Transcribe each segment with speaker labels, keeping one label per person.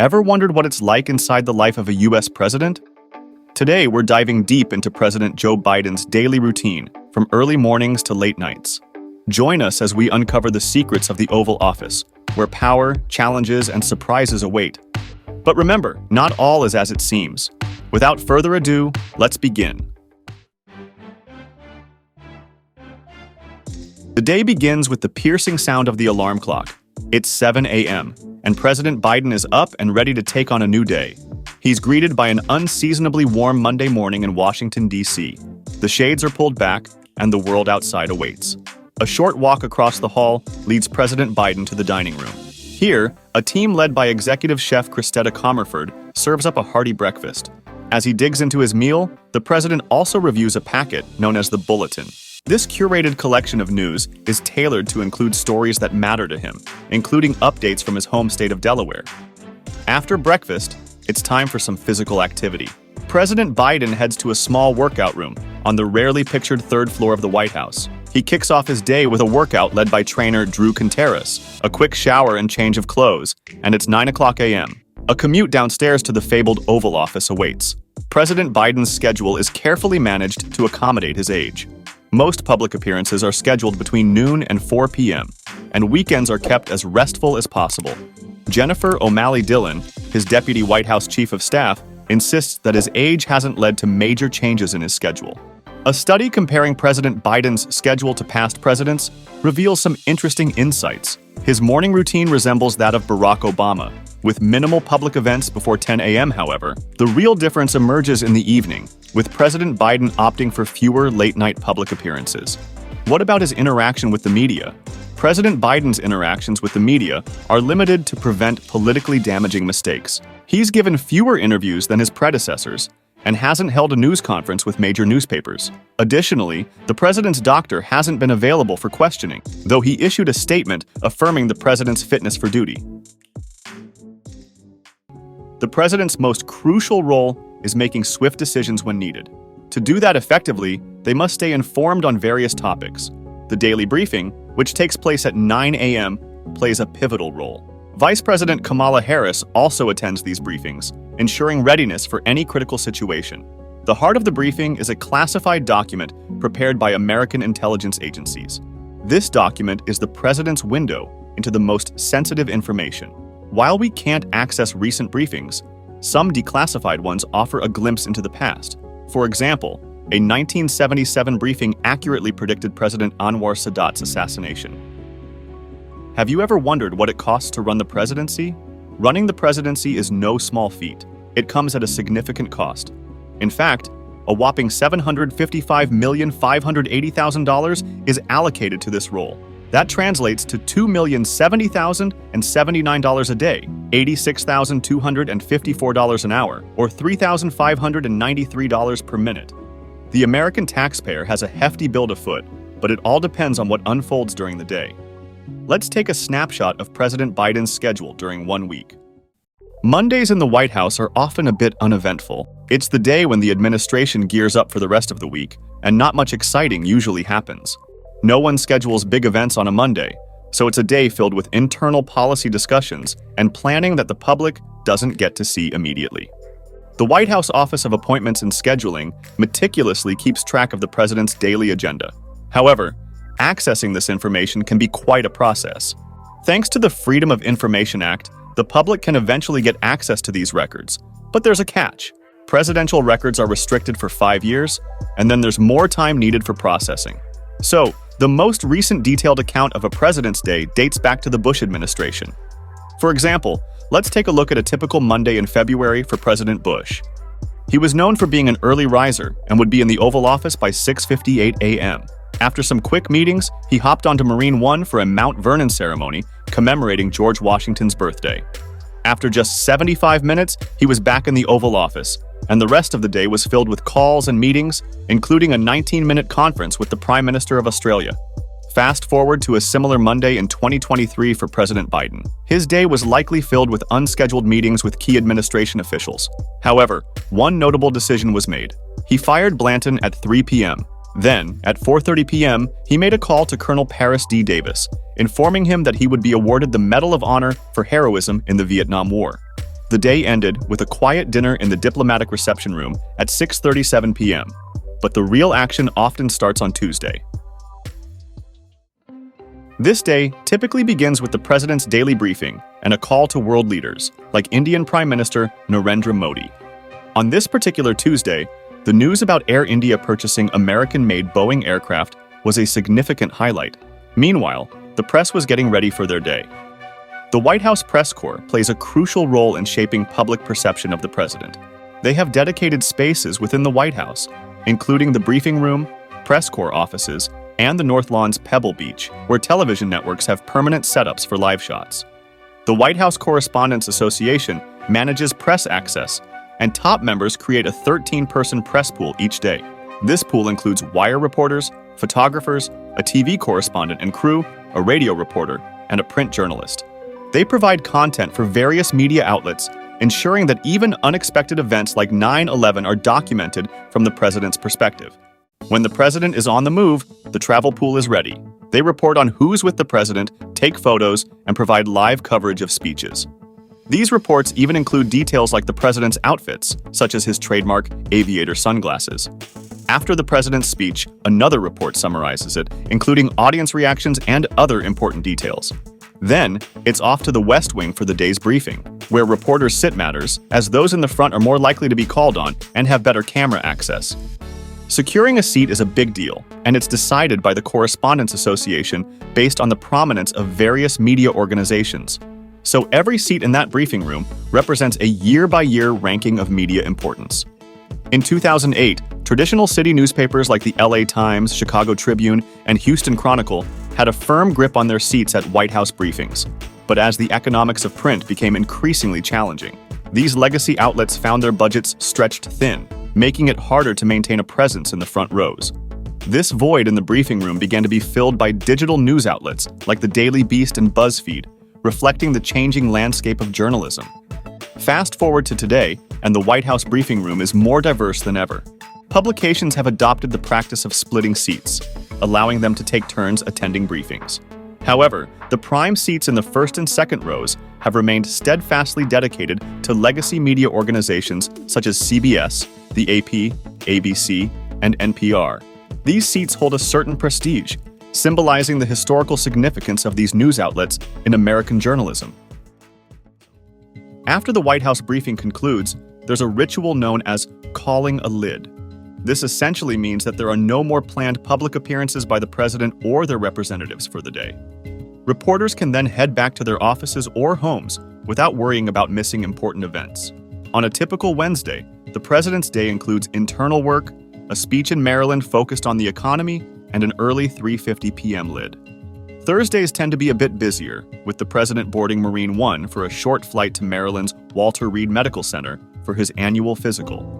Speaker 1: Ever wondered what it's like inside the life of a US president? Today, we're diving deep into President Joe Biden's daily routine, from early mornings to late nights. Join us as we uncover the secrets of the Oval Office, where power, challenges, and surprises await. But remember, not all is as it seems. Without further ado, let's begin. The day begins with the piercing sound of the alarm clock. It's 7 a.m., and President Biden is up and ready to take on a new day. He's greeted by an unseasonably warm Monday morning in Washington, D.C. The shades are pulled back, and the world outside awaits. A short walk across the hall leads President Biden to the dining room. Here, a team led by Executive Chef Cristeta Comerford serves up a hearty breakfast. As he digs into his meal, the president also reviews a packet known as the bulletin. This curated collection of news is tailored to include stories that matter to him, including updates from his home state of Delaware. After breakfast, it's time for some physical activity. President Biden heads to a small workout room on the rarely pictured third floor of the White House. He kicks off his day with a workout led by trainer Drew Conteras, a quick shower and change of clothes, and it's 9 o'clock a.m. A commute downstairs to the fabled Oval Office awaits. President Biden's schedule is carefully managed to accommodate his age. Most public appearances are scheduled between noon and 4 p.m., and weekends are kept as restful as possible. Jennifer O'Malley Dillon, his deputy White House chief of staff, insists that his age hasn't led to major changes in his schedule. A study comparing President Biden's schedule to past presidents reveals some interesting insights. His morning routine resembles that of Barack Obama, with minimal public events before 10 a.m., however. The real difference emerges in the evening, with President Biden opting for fewer late-night public appearances. What about his interaction with the media? President Biden's interactions with the media are limited to prevent politically damaging mistakes. He's given fewer interviews than his predecessors and hasn't held a news conference with major newspapers. Additionally, the president's doctor hasn't been available for questioning, though he issued a statement affirming the president's fitness for duty. The president's most crucial role is making swift decisions when needed. To do that effectively, they must stay informed on various topics. The daily briefing, which takes place at 9 a.m., plays a pivotal role. Vice President Kamala Harris also attends these briefings, ensuring readiness for any critical situation. The heart of the briefing is a classified document prepared by American intelligence agencies. This document is the president's window into the most sensitive information. While we can't access recent briefings, some declassified ones offer a glimpse into the past. For example, a 1977 briefing accurately predicted President Anwar Sadat's assassination. Have you ever wondered what it costs to run the presidency? Running the presidency is no small feat. It comes at a significant cost. In fact, a whopping $755,580,000 is allocated to this role. That translates to $2,070,079 a day, $86,254 an hour, or $3,593 per minute. The American taxpayer has a hefty bill to foot, but it all depends on what unfolds during the day. Let's take a snapshot of President Biden's schedule during 1 week. Mondays in the White House are often a bit uneventful. It's the day when the administration gears up for the rest of the week, and not much exciting usually happens. No one schedules big events on a Monday, so it's a day filled with internal policy discussions and planning that the public doesn't get to see immediately. The White House Office of Appointments and Scheduling meticulously keeps track of the president's daily agenda. However, accessing this information can be quite a process. Thanks to the Freedom of Information Act, the public can eventually get access to these records. But there's a catch. Presidential records are restricted for 5 years, and then there's more time needed for processing. So, the most recent detailed account of a president's day dates back to the Bush administration. For example, let's take a look at a typical Monday in February for President Bush. He was known for being an early riser and would be in the Oval Office by 6:58 a.m. After some quick meetings, he hopped onto Marine One for a Mount Vernon ceremony commemorating George Washington's birthday. After just 75 minutes, he was back in the Oval Office, and the rest of the day was filled with calls and meetings, including a 19-minute conference with the Prime Minister of Australia. Fast forward to a similar Monday in 2023 for President Biden. His day was likely filled with unscheduled meetings with key administration officials. However, one notable decision was made. He fired Blanton at 3 p.m. Then, at 4:30 p.m., he made a call to Colonel Paris D. Davis, informing him that he would be awarded the Medal of Honor for heroism in the Vietnam War. The day ended with a quiet dinner in the diplomatic reception room at 6:37 p.m., but the real action often starts on Tuesday. This day typically begins with the president's daily briefing and a call to world leaders, like Indian Prime Minister Narendra Modi. On this particular Tuesday, the news about Air India purchasing American-made Boeing aircraft was a significant highlight. Meanwhile, the press was getting ready for their day. The White House press corps plays a crucial role in shaping public perception of the president. They have dedicated spaces within the White House, including the briefing room, press corps offices, and the North Lawn's Pebble Beach, where television networks have permanent setups for live shots. The White House Correspondents Association manages press access, and top members create a 13-person press pool each day. This pool includes wire reporters, photographers, a TV correspondent and crew, a radio reporter, and a print journalist. They provide content for various media outlets, ensuring that even unexpected events like 9/11 are documented from the president's perspective. When the president is on the move, the travel pool is ready. They report on who's with the president, take photos, and provide live coverage of speeches. These reports even include details like the president's outfits, such as his trademark aviator sunglasses. After the president's speech, another report summarizes it, including audience reactions and other important details. Then, it's off to the West Wing for the day's briefing, where reporters sit matters, as those in the front are more likely to be called on and have better camera access. Securing a seat is a big deal, and it's decided by the Correspondents Association based on the prominence of various media organizations. So every seat in that briefing room represents a year-by-year ranking of media importance. In 2008, traditional city newspapers like the LA Times, Chicago Tribune, and Houston Chronicle had a firm grip on their seats at White House briefings. But as the economics of print became increasingly challenging, these legacy outlets found their budgets stretched thin, making it harder to maintain a presence in the front rows. This void in the briefing room began to be filled by digital news outlets like the Daily Beast and BuzzFeed, reflecting the changing landscape of journalism. Fast forward to today, and the White House briefing room is more diverse than ever. Publications have adopted the practice of splitting seats, allowing them to take turns attending briefings. However, the prime seats in the first and second rows have remained steadfastly dedicated to legacy media organizations such as CBS, the AP, ABC, and NPR. These seats hold a certain prestige, symbolizing the historical significance of these news outlets in American journalism. After the White House briefing concludes, there's a ritual known as calling a lid. This essentially means that there are no more planned public appearances by the president or their representatives for the day. Reporters can then head back to their offices or homes without worrying about missing important events. On a typical Wednesday, the president's day includes internal work, a speech in Maryland focused on the economy, and an early 3:50 p.m. lid. Thursdays tend to be a bit busier, with the president boarding Marine One for a short flight to Maryland's Walter Reed Medical Center for his annual physical.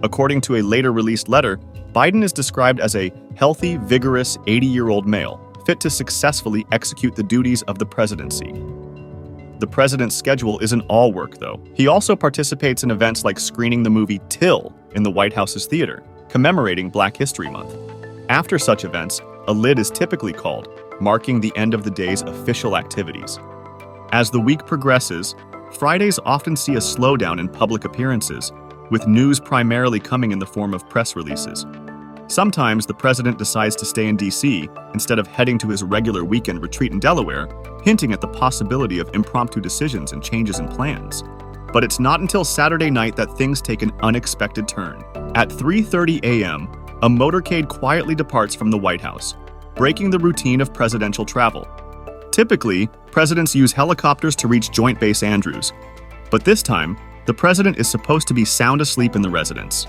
Speaker 1: According to a later released letter, Biden is described as a healthy, vigorous 80-year-old male, fit to successfully execute the duties of the presidency. The president's schedule isn't all work, though. He also participates in events like screening the movie Till in the White House's theater, commemorating Black History Month. After such events, a lid is typically called, marking the end of the day's official activities. As the week progresses, Fridays often see a slowdown in public appearances, with news primarily coming in the form of press releases. Sometimes the president decides to stay in D.C. instead of heading to his regular weekend retreat in Delaware, hinting at the possibility of impromptu decisions and changes in plans. But it's not until Saturday night that things take an unexpected turn. At 3:30 a.m., a motorcade quietly departs from the White House, breaking the routine of presidential travel. Typically, presidents use helicopters to reach Joint Base Andrews, but this time, the president is supposed to be sound asleep in the residence.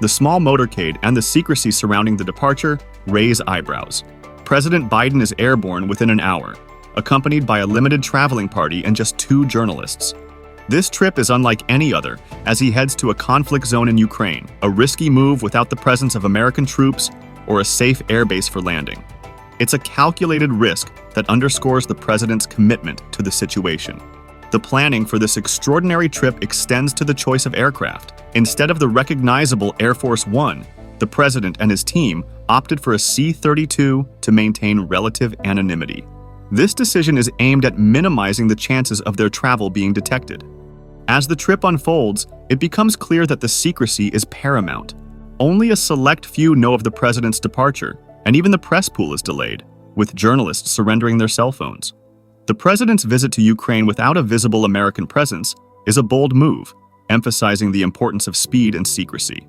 Speaker 1: The small motorcade and the secrecy surrounding the departure raise eyebrows. President Biden is airborne within an hour, accompanied by a limited traveling party and just 2 journalists. This trip is unlike any other, as he heads to a conflict zone in Ukraine, a risky move without the presence of American troops or a safe airbase for landing. It's a calculated risk that underscores the president's commitment to the situation. The planning for this extraordinary trip extends to the choice of aircraft. Instead of the recognizable Air Force One, the president and his team opted for a C-32 to maintain relative anonymity. This decision is aimed at minimizing the chances of their travel being detected. As the trip unfolds, it becomes clear that the secrecy is paramount. Only a select few know of the president's departure, and even the press pool is delayed, with journalists surrendering their cell phones. The president's visit to Ukraine without a visible American presence is a bold move, emphasizing the importance of speed and secrecy.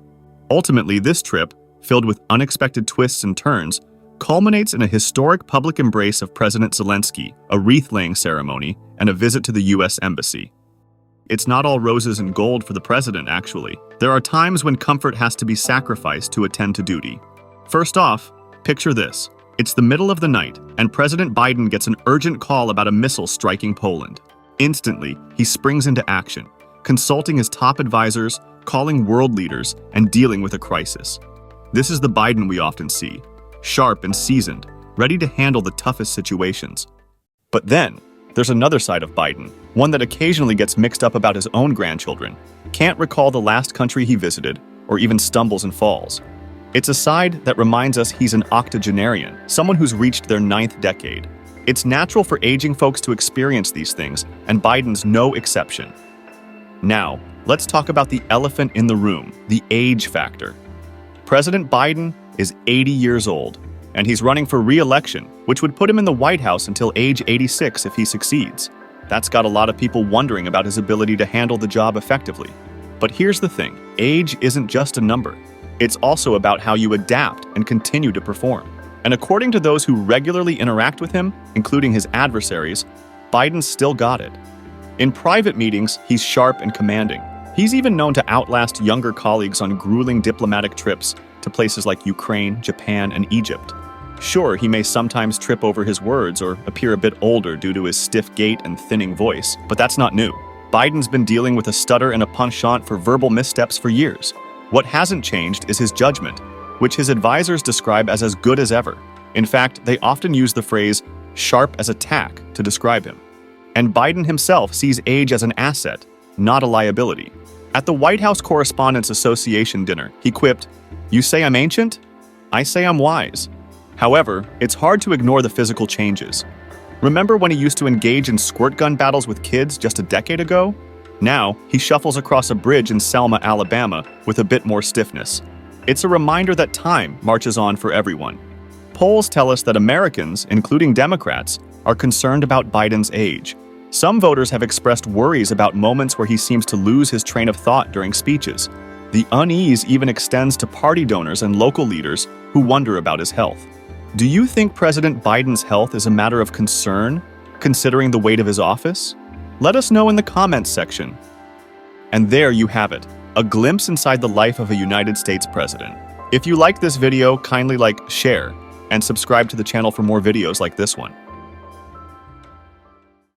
Speaker 1: Ultimately, this trip, filled with unexpected twists and turns, culminates in a historic public embrace of President Zelensky, a wreath-laying ceremony, and a visit to the U.S. Embassy. It's not all roses and gold for the president, actually. There are times when comfort has to be sacrificed to attend to duty. First off, picture this. It's the middle of the night, and President Biden gets an urgent call about a missile striking Poland. Instantly, he springs into action, consulting his top advisors, calling world leaders, and dealing with a crisis. This is the Biden we often see, sharp and seasoned, ready to handle the toughest situations. But then, there's another side of Biden, one that occasionally gets mixed up about his own grandchildren, can't recall the last country he visited, or even stumbles and falls. It's a side that reminds us he's an octogenarian, someone who's reached their 9th decade. It's natural for aging folks to experience these things, and Biden's no exception. Now, let's talk about the elephant in the room, the age factor. President Biden is 80 years old, and he's running for re-election, which would put him in the White House until age 86 if he succeeds. That's got a lot of people wondering about his ability to handle the job effectively. But here's the thing, age isn't just a number. It's also about how you adapt and continue to perform. And according to those who regularly interact with him, including his adversaries, Biden's still got it. In private meetings, he's sharp and commanding. He's even known to outlast younger colleagues on grueling diplomatic trips to places like Ukraine, Japan, and Egypt. Sure, he may sometimes trip over his words or appear a bit older due to his stiff gait and thinning voice, but that's not new. Biden's been dealing with a stutter and a penchant for verbal missteps for years. What hasn't changed is his judgment, which his advisors describe as good as ever. In fact, they often use the phrase sharp as a tack to describe him. And Biden himself sees age as an asset, not a liability. At the White House Correspondents Association dinner, he quipped, "You say I'm ancient? I say I'm wise." However, it's hard to ignore the physical changes. Remember when he used to engage in squirt gun battles with kids just a decade ago? Now, he shuffles across a bridge in Selma, Alabama with a bit more stiffness. It's a reminder that time marches on for everyone. Polls tell us that Americans, including Democrats, are concerned about Biden's age. Some voters have expressed worries about moments where he seems to lose his train of thought during speeches. The unease even extends to party donors and local leaders who wonder about his health. Do you think President Biden's health is a matter of concern, considering the weight of his office? Let us know in the comments section. And there you have it, a glimpse inside the life of a United States president. If you like this video, kindly share, and subscribe to the channel for more videos like this one.